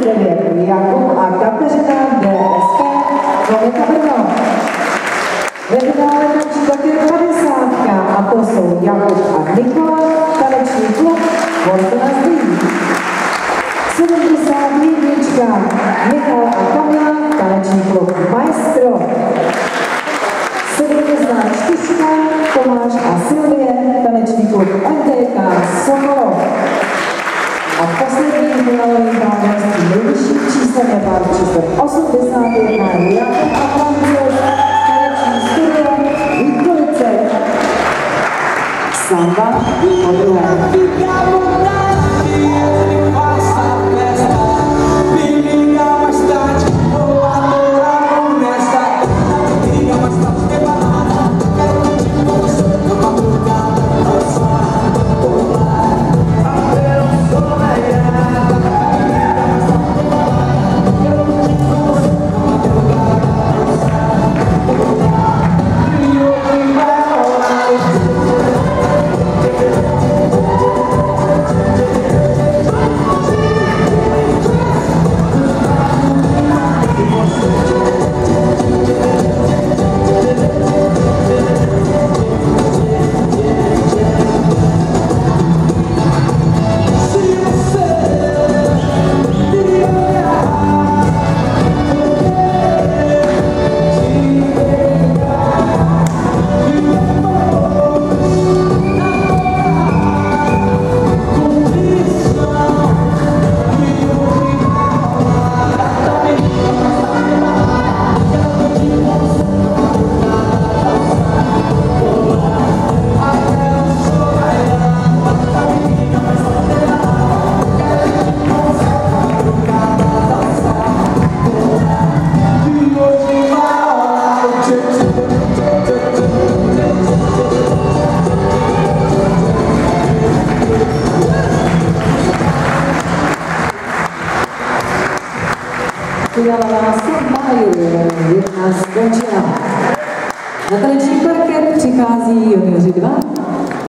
39 Jakub a Kateřina DSK Konika Brno. Ve finále tančí také 50, a to jsou Jakub a Nikola, taneční klub Fortuna Zlín. 71 Michal a Kamila, taneční klub Maestro. 74 Tomáš a Silvie, taneční klub NTK Sokolov. A poslední finálový pánství nejvyšším číslem je pár číslem 81 Jakub a František, taneční studio Vítkovice. Samba podruhé. Fialová Sambaju, jedna skončila. Na taneční parket přichází junioři 2.